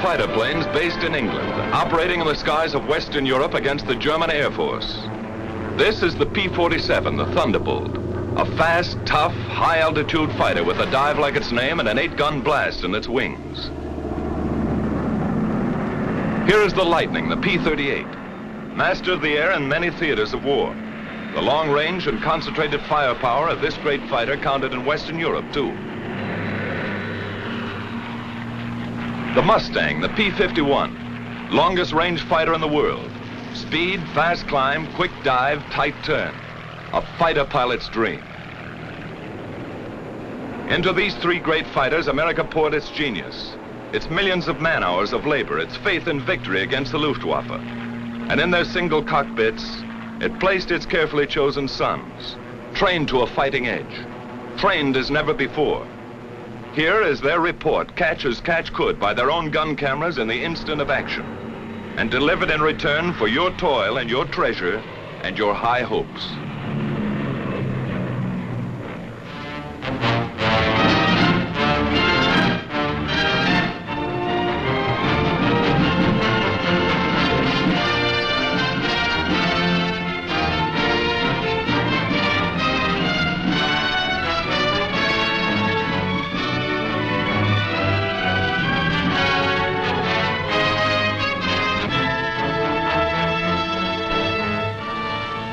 fighter planes based in England, operating in the skies of Western Europe against the German Air Force. This is the P-47, the Thunderbolt, a fast, tough, high-altitude fighter with a dive like its name and an 8-gun blast in its wings. Here is the Lightning, the P-38, master of the air in many theaters of war. The long range and concentrated firepower of this great fighter counted in Western Europe, too. The Mustang, the P-51, longest range fighter in the world. Speed, fast climb, quick dive, tight turn. A fighter pilot's dream. Into these three great fighters, America poured its genius, its millions of man-hours of labor, its faith in victory against the Luftwaffe. And in their single cockpits, it placed its carefully chosen sons, trained to a fighting edge, trained as never before. Here is their report, catch as catch could by their own gun cameras in the instant of action, and delivered in return for your toil and your treasure and your high hopes.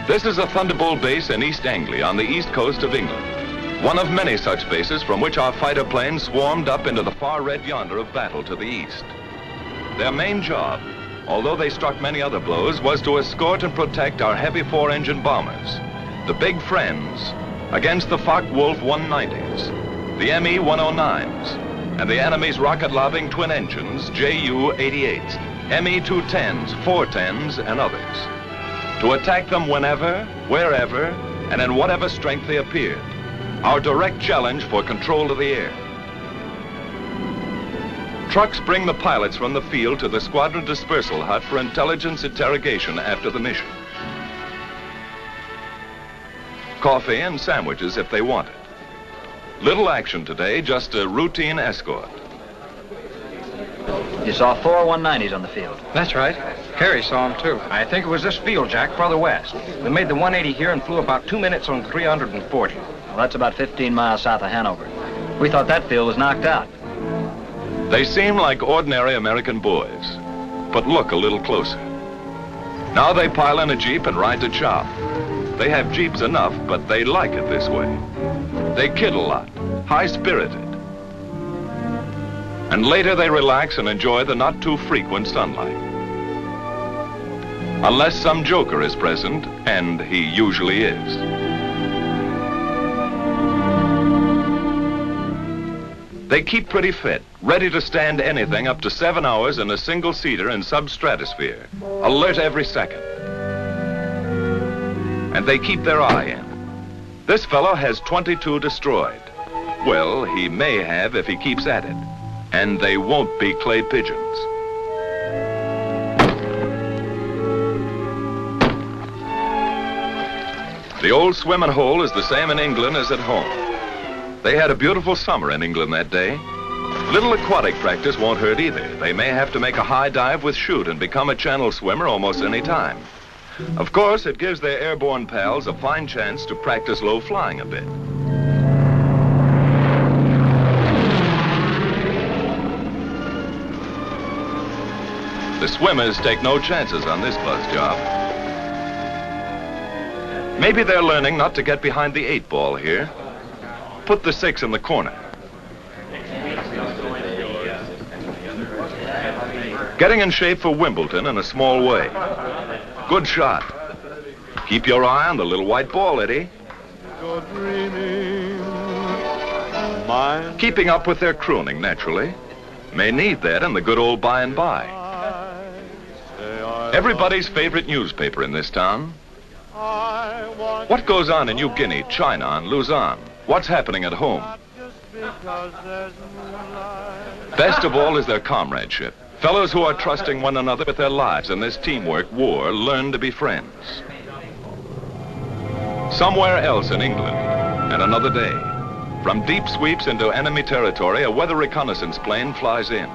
This is a Thunderbolt base in East Anglia on the east coast of England. One of many such bases from which our fighter planes swarmed up into the far red yonder of battle to the east. Their main job, although they struck many other blows, was to escort and protect our heavy 4-engine bombers, the big friends, against the Focke-Wulf 190s, the ME 109s, and the enemy's rocket-lobbing twin engines, Ju-88s, ME 210s, 410s, and others. To attack them whenever, wherever, and in whatever strength they appeared. Our direct challenge for control of the air. Trucks bring the pilots from the field to the squadron dispersal hut for intelligence interrogation after the mission. Coffee and sandwiches if they want it. Little action today, just a routine escort. You saw 4 190s on the field. That's right. Harry saw them, too. I think it was this field, Jack, farther west. We made the 180 here and flew about 2 minutes on 340. Well, that's about 15 miles south of Hanover. We thought that field was knocked out. They seem like ordinary American boys, but look a little closer. Now they pile in a Jeep and ride to chop. They have Jeeps enough, but they like it this way. They kid a lot, high-spirited. And later they relax and enjoy the not too frequent sunlight. Unless some joker is present, and he usually is. They keep pretty fit, ready to stand anything up to 7 hours in a single-seater in sub-stratosphere, alert every second. And they keep their eye in. This fellow has 22 destroyed. Well, he may have if he keeps at it. And they won't be clay pigeons. The old swimming hole is the same in England as at home. They had a beautiful summer in England that day. Little aquatic practice won't hurt either. They may have to make a high dive with chute and become a channel swimmer almost any time. Of course, it gives their airborne pals a fine chance to practice low flying a bit. The swimmers take no chances on this buzz job. Maybe they're learning not to get behind the 8 ball here. Put the 6 in the corner. Getting in shape for Wimbledon in a small way. Good shot. Keep your eye on the little white ball, Eddie. Keeping up with their crooning, naturally. May need that in the good old by and by. Everybody's favorite newspaper in this town. What goes on in New Guinea, China, and Luzon? What's happening at home? Best of all is their comradeship. Fellows who are trusting one another with their lives in this teamwork war learn to be friends. Somewhere else in England, and another day, from deep sweeps into enemy territory, a weather reconnaissance plane flies in.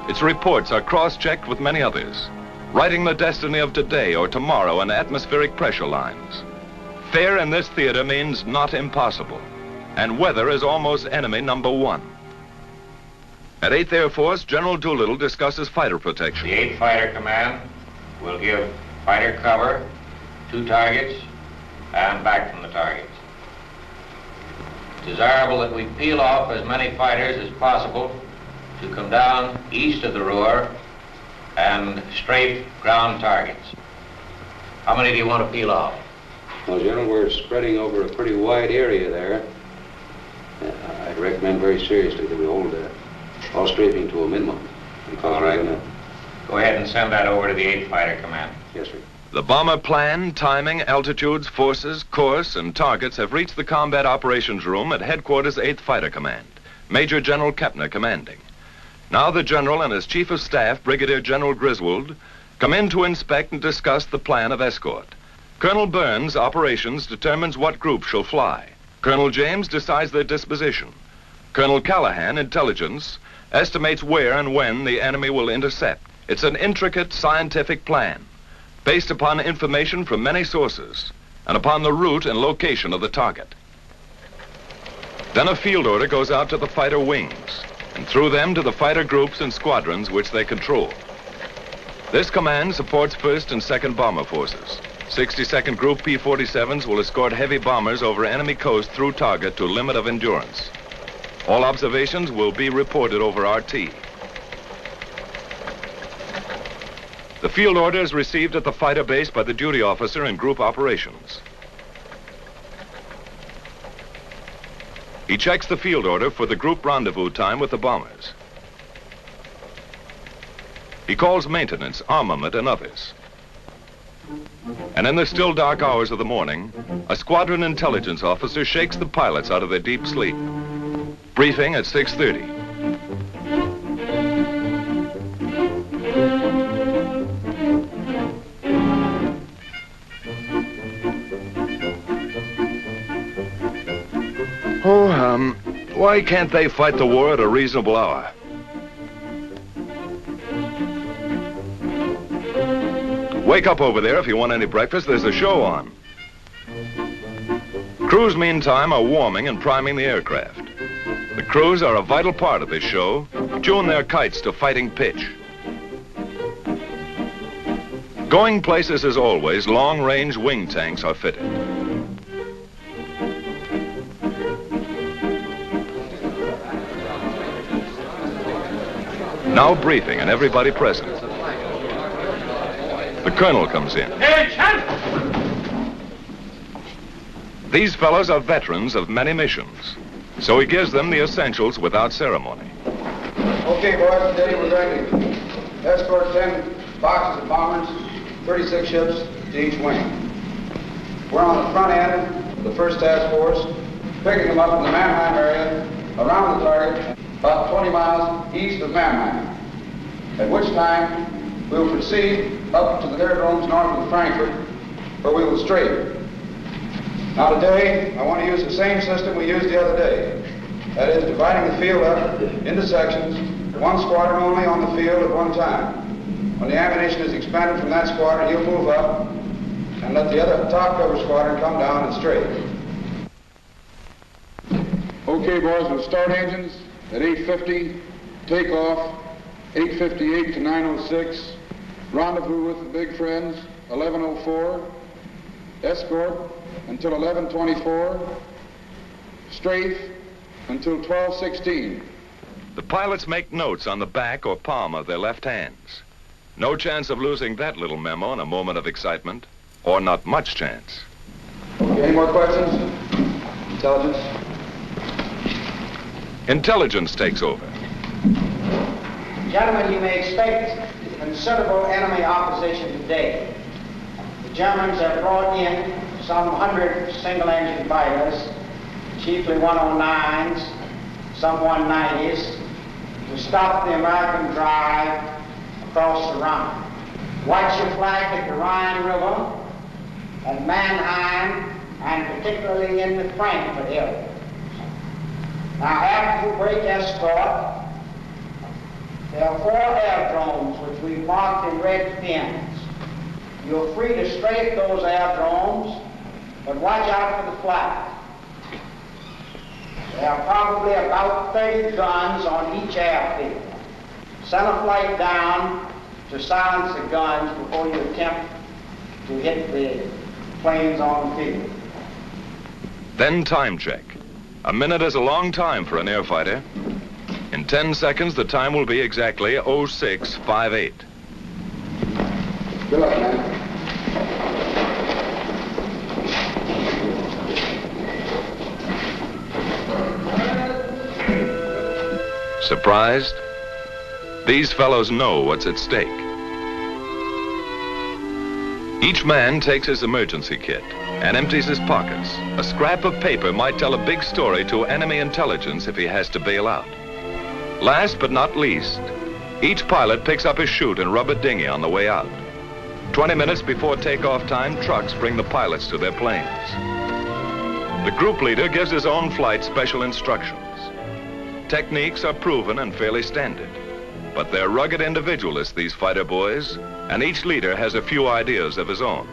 Its reports are cross-checked with many others, writing the destiny of today or tomorrow in atmospheric pressure lines. Fair in this theater means not impossible, and weather is almost enemy number one. At 8th Air Force, General Doolittle discusses fighter protection. The 8th Fighter Command will give fighter cover to targets and back from the targets. It's desirable that we peel off as many fighters as possible to come down east of the Ruhr and strafe ground targets. How many do you want to peel off? Well, General, we're spreading over a pretty wide area there. I'd recommend very seriously that we hold all strafing to a minimum. All right. Go ahead and send that over to the 8th Fighter Command. Yes, sir. The bomber plan, timing, altitudes, forces, course, and targets have reached the combat operations room at Headquarters 8th Fighter Command. Major General Kepner commanding. Now the General and his Chief of Staff, Brigadier General Griswold, come in to inspect and discuss the plan of escort. Colonel Burns, operations, determines what group shall fly. Colonel James decides their disposition. Colonel Callahan, intelligence, estimates where and when the enemy will intercept. It's an intricate scientific plan, based upon information from many sources, and upon the route and location of the target. Then a field order goes out to the fighter wings, and through them to the fighter groups and squadrons which they control. This command supports 1st and 2nd Bomber Forces. 62nd Group P-47s will escort heavy bombers over enemy coast through target to limit of endurance. All observations will be reported over RT. The field order is received at the fighter base by the duty officer in group operations. He checks the field order for the group rendezvous time with the bombers. He calls maintenance, armament, and others. And in the still dark hours of the morning, a squadron intelligence officer shakes the pilots out of their deep sleep. Briefing at 6:30. Why can't they fight the war at a reasonable hour? Wake up over there if you want any breakfast. There's a show on. Crews, meantime, are warming and priming the aircraft. The crews are a vital part of this show. Tune their kites to fighting pitch. Going places as always, long-range wing tanks are fitted. Now briefing and everybody present. The colonel comes in. These fellows are veterans of many missions, so he gives them the essentials without ceremony. Okay, boys, today we're going to escort 10 boxes of bombers, 36 ships to each wing. We're on the front end of the 1st Task Force, picking them up in the Mannheim area, around the target, about 20 miles east of Mannheim, at which time we will proceed up to the aerodromes north of Frankfurt, where we will strafe. Now today, I want to use the same system we used the other day. That is, dividing the field up into sections, one squadron only on the field at one time. When the ammunition is expended from that squadron, you'll move up and let the other top cover squadron come down and strafe. Okay, boys, we'll start engines at 8:50, takeoff 8:58 to 9:06, rendezvous with the big friends 11:04, escort until 11:24, strafe until 12:16. The pilots make notes on the back or palm of their left hands. No chance of losing that little memo in a moment of excitement, or not much chance. Okay, any more questions? Intelligence? Intelligence takes over. Gentlemen, you may expect considerable enemy opposition today. The Germans have brought in some 100 single-engine fighters, chiefly 109s, some 190s, to stop the American drive across the Rhine. Watch your flank at the Rhine River, at Mannheim, and particularly in the Frankfurt area. Now, after you break escort, There are 4 aerodromes which we've marked in red pins. You're free to strafe those aerodromes, but watch out for the flag. There are probably about 30 guns on each airfield. Send a flight down to silence the guns before you attempt to hit the planes on the field. Then time check. A minute is a long time for an air fighter. In 10 seconds, the time will be exactly 0658. Good luck, man. Surprised? These fellows know what's at stake. Each man takes his emergency kit and empties his pockets. A scrap of paper might tell a big story to enemy intelligence if he has to bail out. Last but not least, each pilot picks up his chute and rubber dinghy on the way out. 20 minutes before takeoff time, trucks bring the pilots to their planes. The group leader gives his own flight special instructions. Techniques are proven and fairly standard, but they're rugged individualists, these fighter boys, and each leader has a few ideas of his own.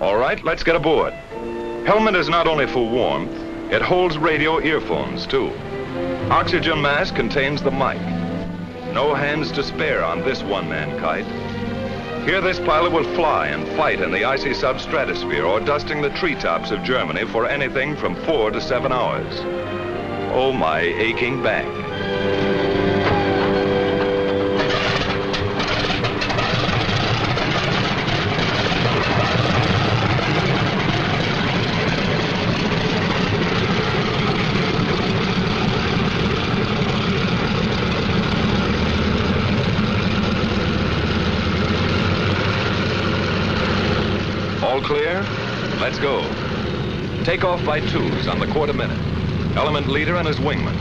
All right, let's get aboard. Helmet is not only for warmth, it holds radio earphones too. Oxygen mask contains the mic. No hands to spare on this one-man kite. Here this pilot will fly and fight in the icy substratosphere or dusting the treetops of Germany for anything from 4 to 7 hours. Oh, my aching back. All clear? Let's go. Takeoff by 2s on the quarter minute. Element leader and his wingman.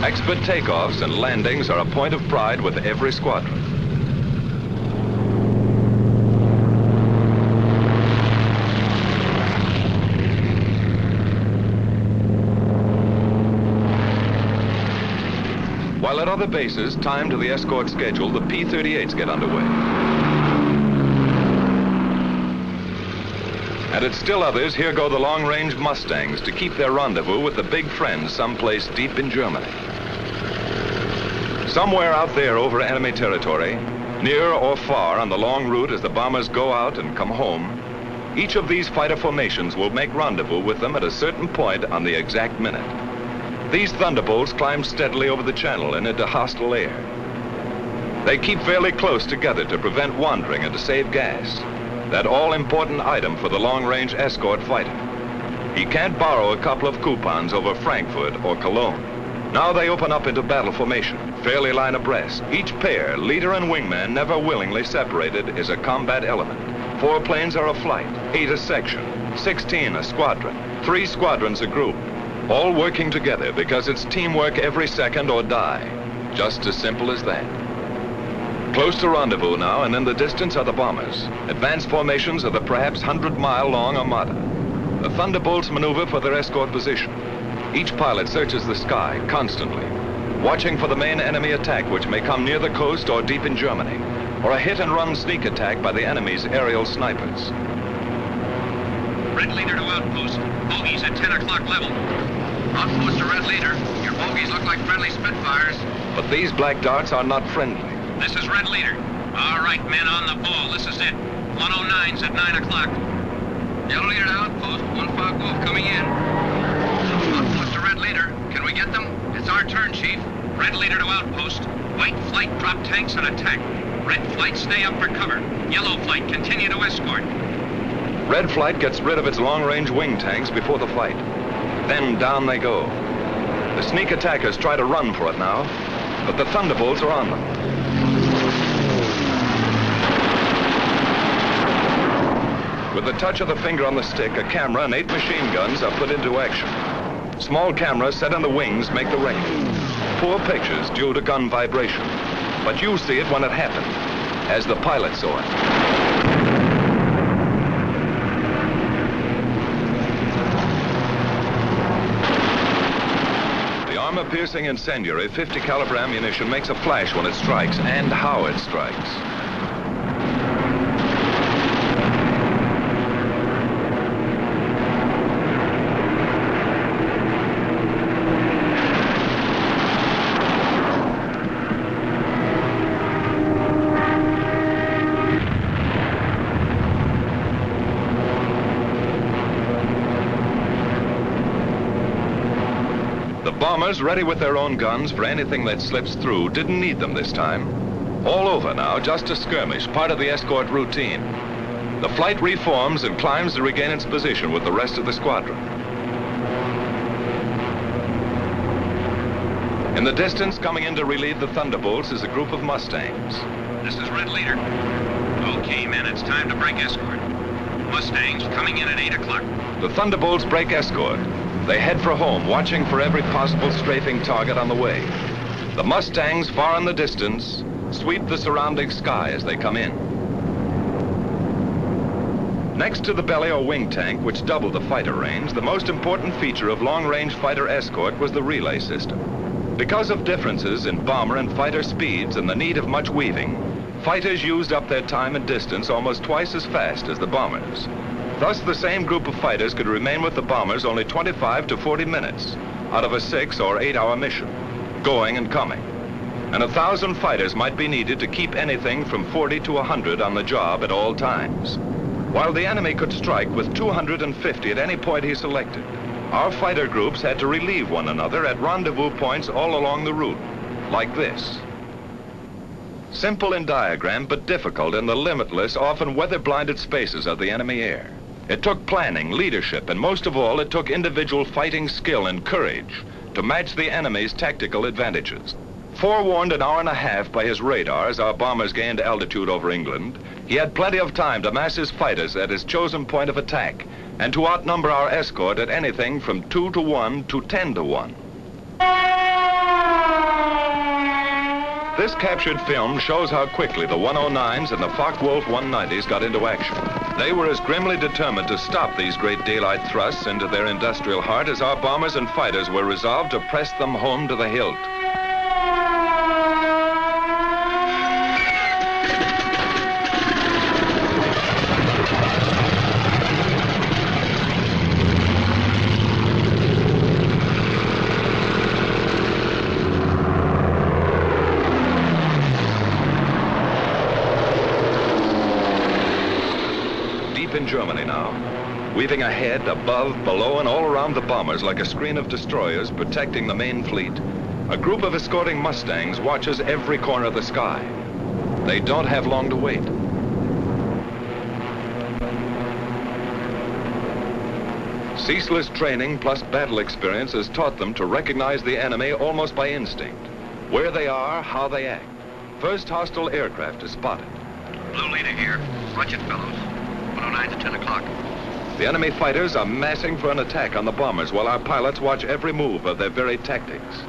Expert takeoffs and landings are a point of pride with every squadron. While at other bases, timed to the Escort schedule, the P-38s get underway. And at still others, here go the long-range Mustangs to keep their rendezvous with the big friends someplace deep in Germany. Somewhere out there over enemy territory, near or far on the long route as the bombers go out and come home, each of these fighter formations will make rendezvous with them at a certain point on the exact minute. These thunderbolts climb steadily over the channel and into hostile air. They keep fairly close together to prevent wandering and to save gas. That all-important item for the long-range Escort fighter. He can't borrow a couple of coupons over Frankfurt or Cologne. Now they open up into battle formation, fairly line abreast. Each pair, leader and wingman, never willingly separated, is a combat element. 4 planes are a flight, 8 a section, 16 a squadron, 3 squadrons a group. All working together because it's teamwork every second or die. Just as simple as that. Close to rendezvous now, and in the distance are the bombers. Advanced formations of the perhaps 100-mile-long Armada. The Thunderbolts maneuver for their Escort position. Each pilot searches the sky constantly, watching for the main enemy attack which may come near the coast or deep in Germany, or a hit-and-run sneak attack by the enemy's aerial snipers. Red leader to outpost. Bogies at 10 o'clock level. Outpost to red leader. Your bogies look like friendly Spitfires. But these black darts are not friendly. This is red leader. All right, men on the ball. This is it. 109's at 9 o'clock. Yellow leader to outpost. 1 Wolf coming in. Outpost to red leader. Can we get them? It's our turn, Chief. Red leader to outpost. White flight drop tanks and attack. Red flight stay up for cover. Yellow flight continue to escort. Red flight gets rid of its long-range wing tanks before the fight. Then down they go. The sneak attackers try to run for it now, but the Thunderbolts are on them. With the touch of the finger on the stick, a camera and 8 machine guns are put into action. Small cameras set in the wings make the record. Poor pictures due to gun vibration. But you see it when it happened, as the pilot saw it. armor-piercing incendiary 50 caliber ammunition makes a flash when it strikes, and how it strikes. Bombers, ready with their own guns for anything that slips through, didn't need them this time. All over now, just a skirmish, part of the escort routine. The flight reforms and climbs to regain its position with the rest of the squadron. In the distance, coming in to relieve the Thunderbolts, is a group of Mustangs. This is Red Leader. Okay, men, it's time to break escort. Mustangs coming in at 8 o'clock. The Thunderbolts break escort. They head for home, watching for every possible strafing target on the way. The Mustangs, far in the distance, sweep the surrounding sky as they come in. Next to the belly or wing tank, which doubled the fighter range, the most important feature of long-range fighter escort was the relay system. Because of differences in bomber and fighter speeds and the need of much weaving, fighters used up their time and distance almost twice as fast as the bombers. Thus, the same group of fighters could remain with the bombers only 25 to 40 minutes out of a 6 or 8 hour mission, going and coming. And 1,000 fighters might be needed to keep anything from 40 to 100 on the job at all times. While the enemy could strike with 250 at any point he selected, our fighter groups had to relieve one another at rendezvous points all along the route, like this. Simple in diagram, but difficult in the limitless, often weather-blinded spaces of the enemy air. It took planning, leadership, and most of all, it took individual fighting skill and courage to match the enemy's tactical advantages. Forewarned an hour and a half by his radar as our bombers gained altitude over England, he had plenty of time to mass his fighters at his chosen point of attack and to outnumber our escort at anything from 2 to 1 to 10 to 1. This captured film shows how quickly the 109s and the Focke-Wulf 190s got into action. They were as grimly determined to stop these great daylight thrusts into their industrial heart as our bombers and fighters were resolved to press them home to the hilt. In Germany now, weaving ahead, above, below, and all around the bombers like a screen of destroyers protecting the main fleet. A group of escorting Mustangs watches every corner of the sky. They don't have long to wait. Ceaseless training plus battle experience has taught them to recognize the enemy almost by instinct. Where they are, how they act. First hostile aircraft is spotted. Blue Leader here. Watch it, fellows. 109 to 10 o'clock. The enemy fighters are massing for an attack on the bombers while our pilots watch every move of their very tactics.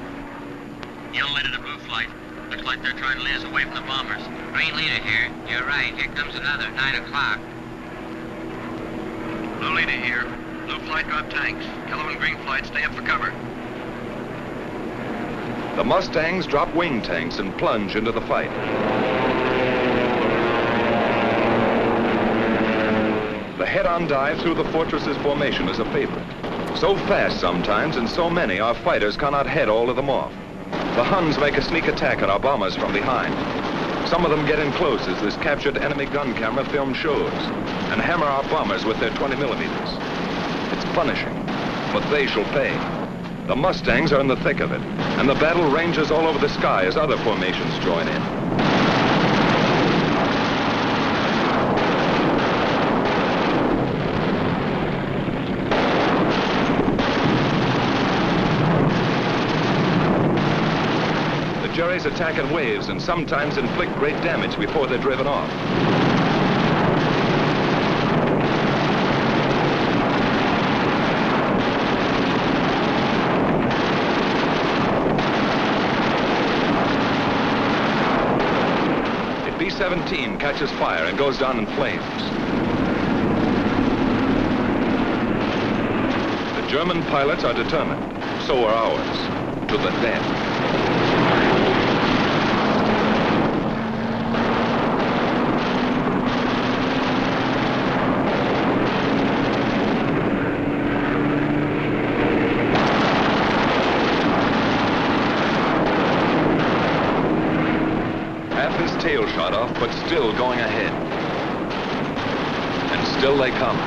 Yellow Leader to Blue Flight. Looks like they're trying to lead us away from the bombers. Green Leader here. You're right. Here comes another. 9 o'clock. Blue Leader here. Blue Flight drop tanks. Yellow and Green Flight stay up for cover. The Mustangs drop wing tanks and plunge into the fight. The head-on dive through the fortress's formation is a favorite. So fast sometimes and so many, our fighters cannot head all of them off. The Huns make a sneak attack on our bombers from behind. Some of them get in close, as this captured enemy gun camera film shows, and hammer our bombers with their 20 millimeters. It's punishing, but they shall pay. The Mustangs are in the thick of it, and the battle ranges all over the sky as other formations join in. Jerry's attack in waves and sometimes inflict great damage before they're driven off. The B-17 catches fire and goes down in flames. The German pilots are determined. So are ours. to the death. Tail shot off, but still going ahead. And still they come.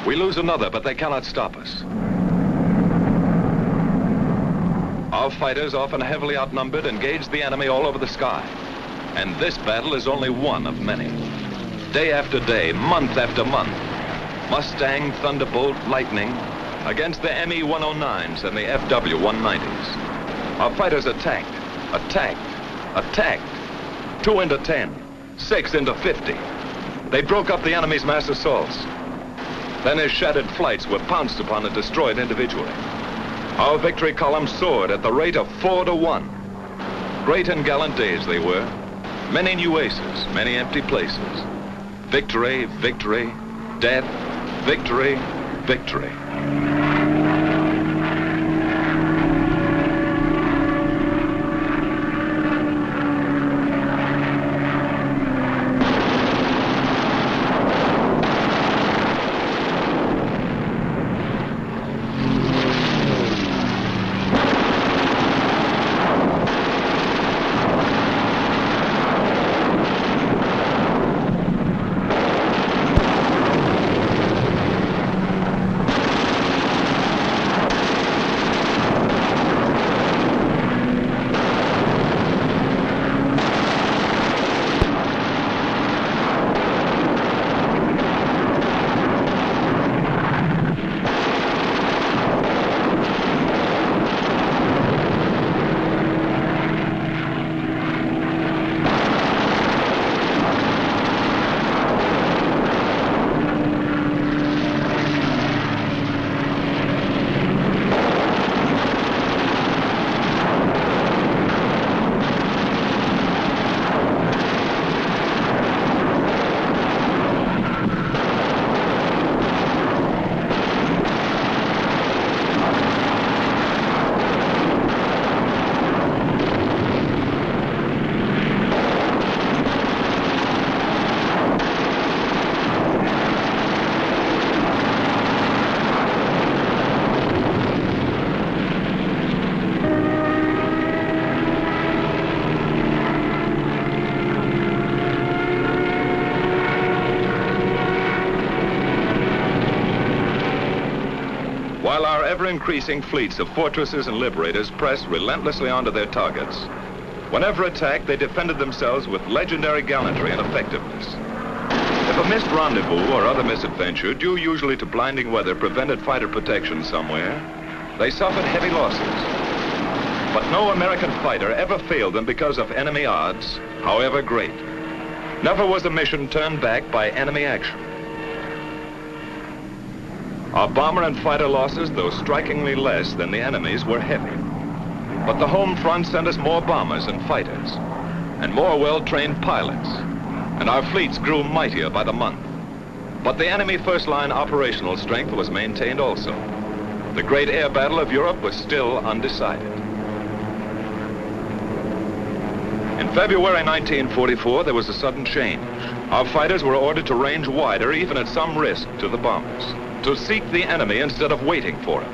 We lose another, but they cannot stop us. Our fighters, often heavily outnumbered, engage the enemy all over the sky. And this battle is only one of many. Day after day, month after month, Mustang, Thunderbolt, Lightning against the ME-109s and the FW-190s. Our fighters attacked, attacked. 2 into 10, 6 into 50. They broke up the enemy's mass assaults. Then his shattered flights were pounced upon and destroyed individually. Our victory column soared at the rate of 4 to 1. Great and gallant days they were. Many new aces, many empty places. Victory, victory, death, victory, victory. While our ever-increasing fleets of fortresses and liberators pressed relentlessly onto their targets, whenever attacked, they defended themselves with legendary gallantry and effectiveness. If a missed rendezvous or other misadventure, due usually to blinding weather, prevented fighter protection somewhere, they suffered heavy losses. But no American fighter ever failed them because of enemy odds, however great. Never was a mission turned back by enemy action. Our bomber and fighter losses, though strikingly less than the enemy's, were heavy. But the home front sent us more bombers and fighters, and more well-trained pilots, and our fleets grew mightier by the month. But the enemy first-line operational strength was maintained also. The great air battle of Europe was still undecided. In February 1944, there was a sudden change. Our fighters were ordered to range wider, even at some risk to the bombers, to seek the enemy instead of waiting for him,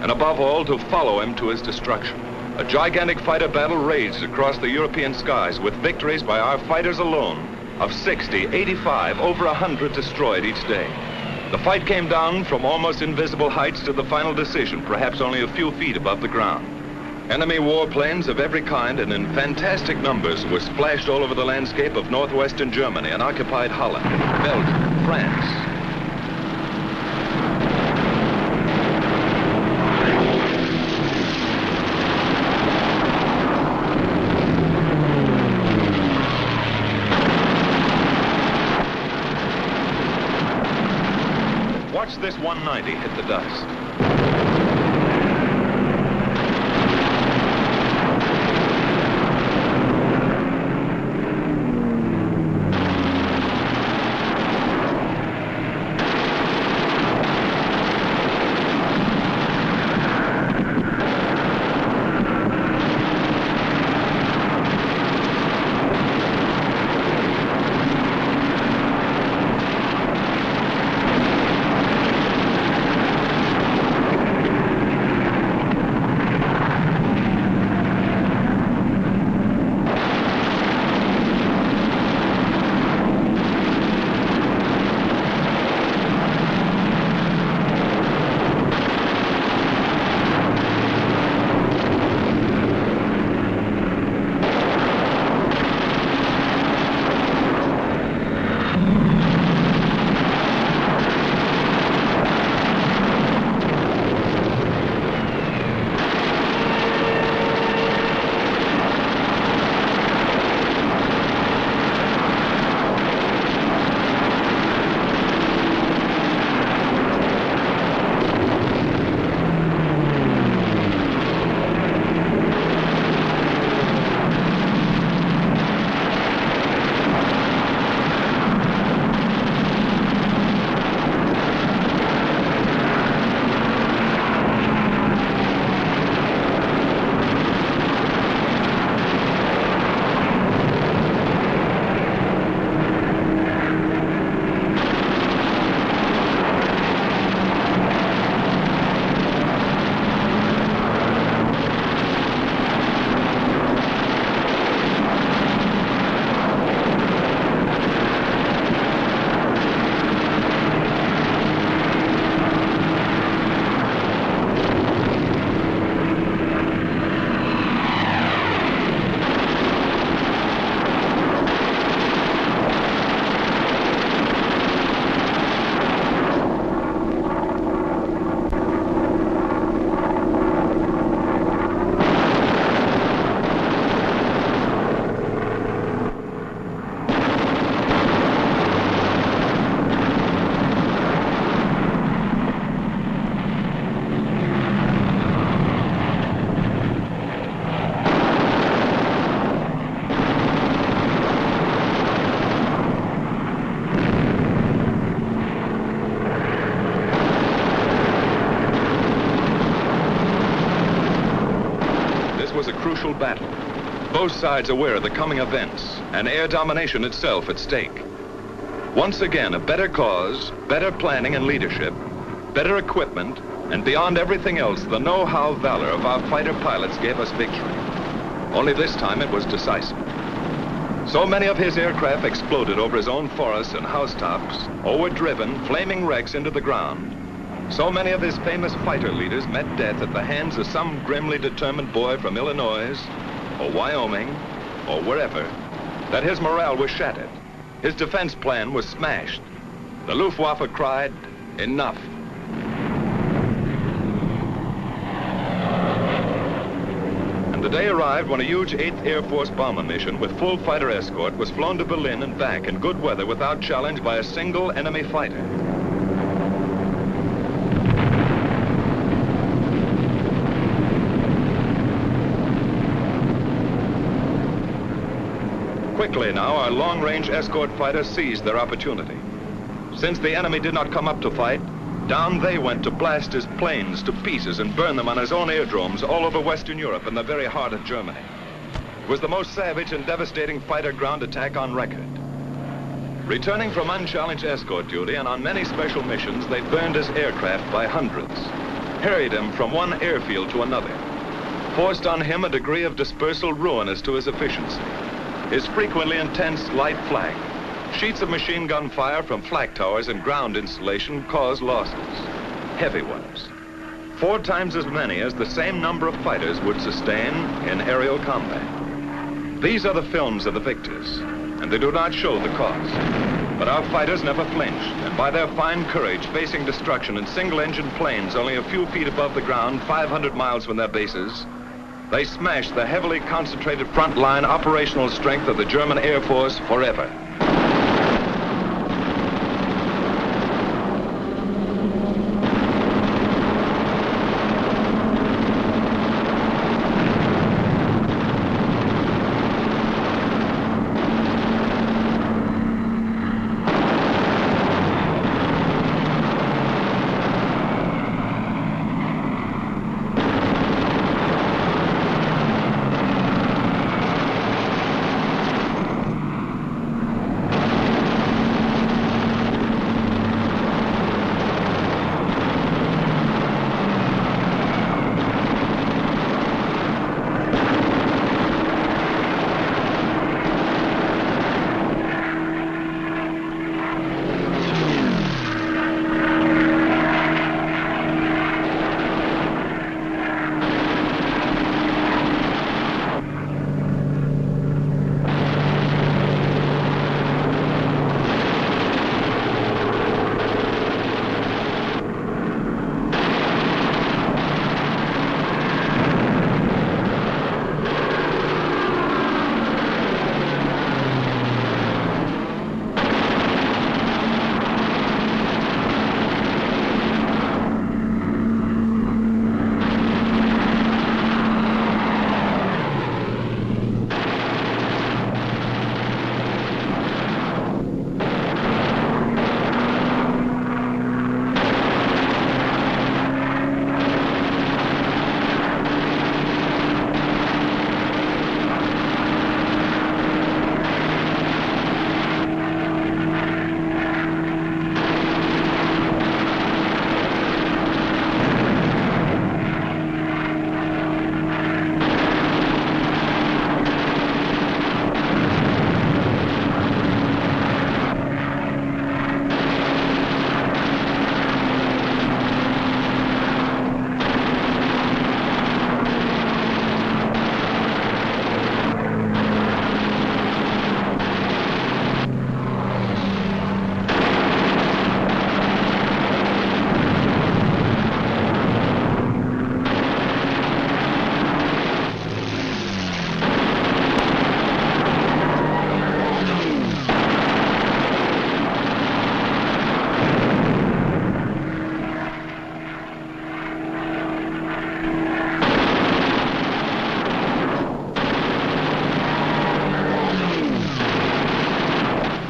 and above all, to follow him to his destruction. A gigantic fighter battle raged across the European skies with victories by our fighters alone of 60, 85, over 100 destroyed each day. The fight came down from almost invisible heights to the final decision, perhaps only a few feet above the ground. Enemy warplanes of every kind and in fantastic numbers were splashed all over the landscape of northwestern Germany and occupied Holland, Belgium, France. Watch this 190 hit the dust. was a crucial battle. Both sides aware of the coming events and air domination itself at stake. Once again, a better cause, better planning and leadership, better equipment, and beyond everything else, the know-how valor of our fighter pilots gave us victory. Only this time it was decisive. So many of his aircraft exploded over his own forests and housetops, or were driven, flaming wrecks, into the ground. So many of his famous fighter leaders met death at the hands of some grimly determined boy from Illinois, or Wyoming, or wherever, that his morale was shattered. His defense plan was smashed. The Luftwaffe cried, "Enough." The day arrived when a huge 8th Air Force bomber mission with full fighter escort was flown to Berlin and back in good weather without challenge by a single enemy fighter. Quickly now, our long-range escort fighters seized their opportunity. Since the enemy did not come up to fight, down they went to blast his planes to pieces and burn them on his own aerodromes all over Western Europe and the very heart of Germany. It was the most savage and devastating fighter ground attack on record. Returning from unchallenged escort duty and on many special missions, they burned his aircraft by hundreds, harried him from one airfield to another, forced on him a degree of dispersal ruinous to his efficiency. His frequently intense light flak, sheets of machine gun fire from flak towers and ground installation caused losses, heavy ones. 4 times as many as the same number of fighters would sustain in aerial combat. These are the films of the victors, and they do not show the cost. But our fighters never flinched, and by their fine courage facing destruction in single-engine planes only a few feet above the ground, 500 miles from their bases, they smashed the heavily concentrated front-line operational strength of the German Air Force forever.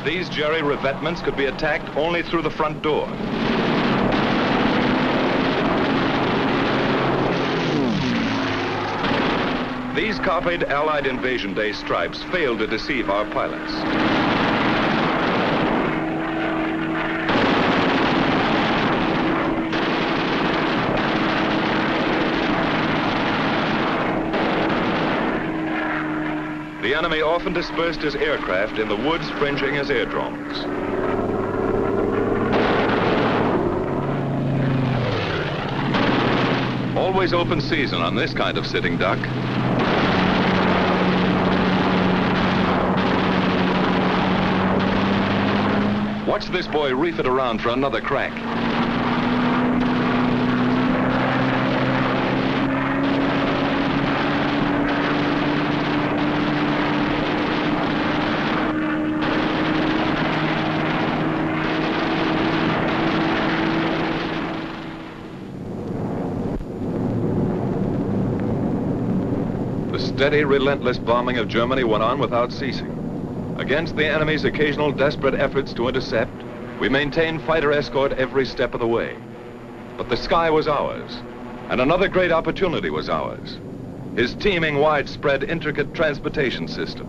These Jerry revetments could be attacked only through the front door. These copied Allied Invasion Day stripes failed to deceive our pilots. The enemy often dispersed his aircraft in the woods fringing his airdromes. Always open season on this kind of sitting duck. Watch this boy reef it around for another crack. The steady, relentless bombing of Germany went on without ceasing. Against the enemy's occasional desperate efforts to intercept, we maintained fighter escort every step of the way. But the sky was ours, and another great opportunity was ours. His teeming, widespread, intricate transportation system.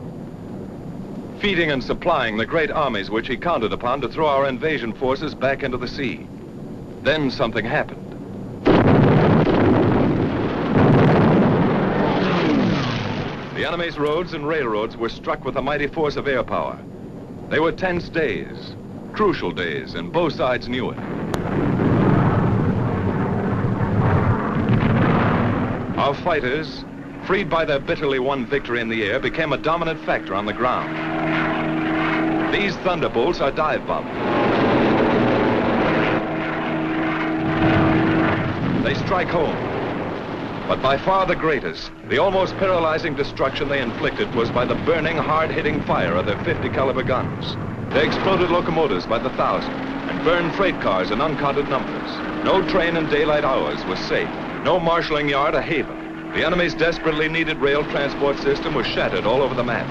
Feeding and supplying the great armies which he counted upon to throw our invasion forces back into the sea. Then something happened. The enemy's roads and railroads were struck with a mighty force of air power. They were tense days, crucial days, and both sides knew it. Our fighters, freed by their bitterly won victory in the air, became a dominant factor on the ground. These thunderbolts are dive bombing. They strike home. But by far the greatest, the almost paralyzing destruction they inflicted was by the burning, hard-hitting fire of their 50 caliber guns. They exploded locomotives by the thousand and burned freight cars in uncounted numbers. No train in daylight hours was safe. No marshalling yard a haven. The enemy's desperately needed rail transport system was shattered all over the map.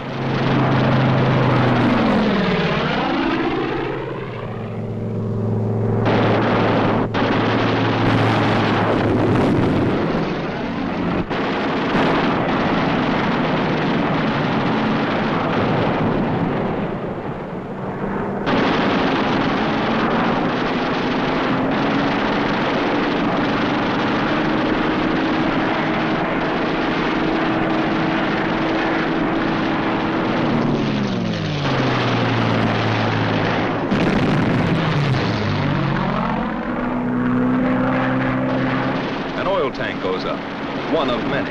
Tank goes up, one of many.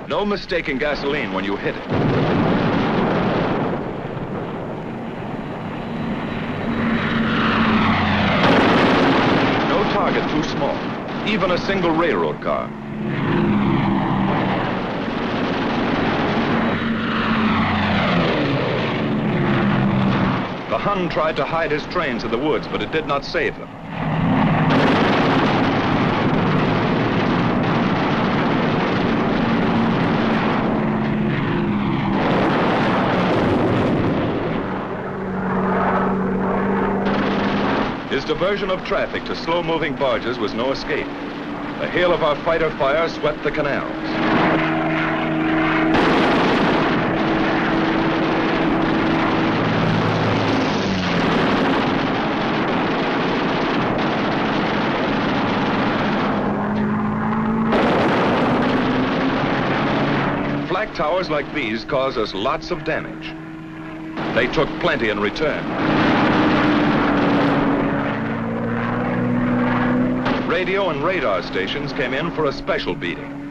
No mistaking gasoline when you hit it. Target too small, even a single railroad car. The Hun tried to hide his trains in the woods, but it did not save them. His diversion of traffic to slow-moving barges was no escape. The hail of our fighter fire swept the canals. Flak towers like these cause us lots of damage. They took plenty in return. Radio and radar stations came in for a special beating.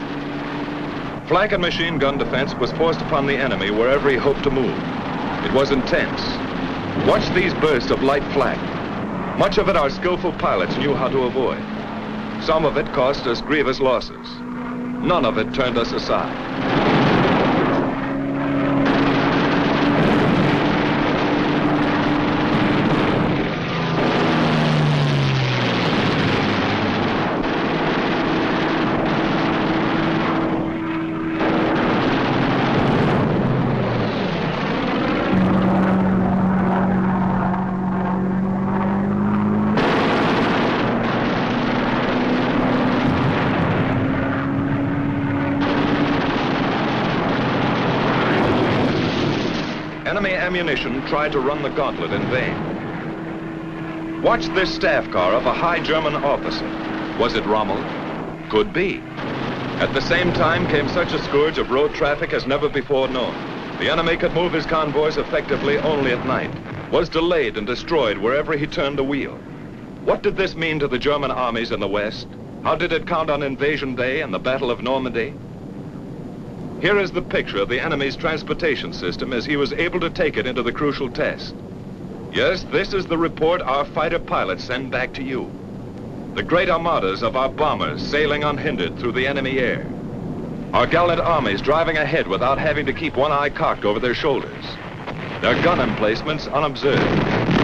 Flak and machine gun defense was forced upon the enemy wherever he hoped to move. It was intense. Watch these bursts of light flak. Much of it our skillful pilots knew how to avoid. Some of it cost us grievous losses. None of it turned us aside. nation tried to run the gauntlet in vain. Watch this staff car of a high German officer. Was it Rommel? Could be. At the same time came such a scourge of road traffic as never before known. The enemy could move his convoys effectively only at night, was delayed and destroyed wherever he turned the wheel. What did this mean to the German armies in the West? How did it count on Invasion Day and the Battle of Normandy? Here is the picture of the enemy's transportation system as he was able to take it into the crucial test. Yes, this is the report our fighter pilots send back to you. The great armadas of our bombers sailing unhindered through the enemy air. Our gallant armies driving ahead without having to keep one eye cocked over their shoulders. Their gun emplacements unobserved.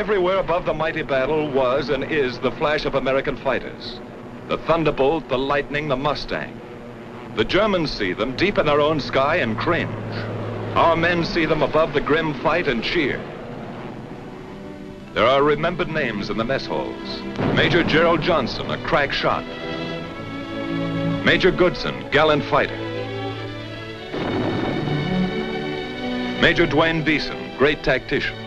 Everywhere above the mighty battle was and is the flash of American fighters. The Thunderbolt, the Lightning, the Mustang. The Germans see them deep in their own sky and cringe. Our men see them above the grim fight and cheer. There are remembered names in the mess halls. Major Gerald Johnson, a crack shot. Major Goodson, gallant fighter. Major Dwayne Beeson, great tactician.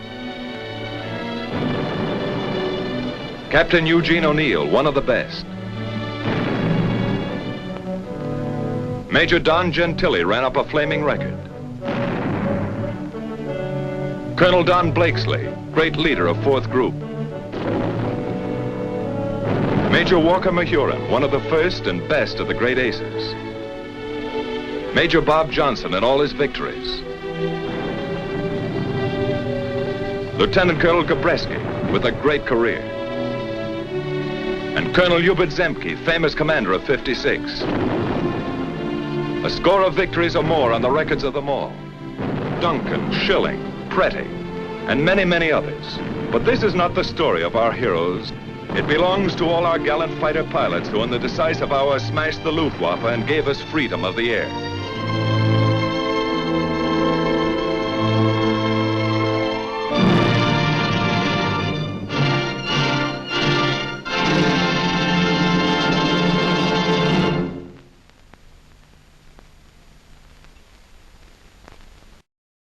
Captain Eugene O'Neill, one of the best. Major Don Gentili ran up a flaming record. Colonel Don Blakesley, great leader of 4th Group. Major Walker Mahurin, one of the first and best of the great aces. Major Bob Johnson in all his victories. Lieutenant Colonel Gabreski, with a great career. And Colonel Hubert Zemke, famous commander of 56. A score of victories or more on the records of them all. Duncan, Schilling, Pretty, and many, many others. But this is not the story of our heroes. It belongs to all our gallant fighter pilots who in the decisive hour smashed the Luftwaffe and gave us freedom of the air.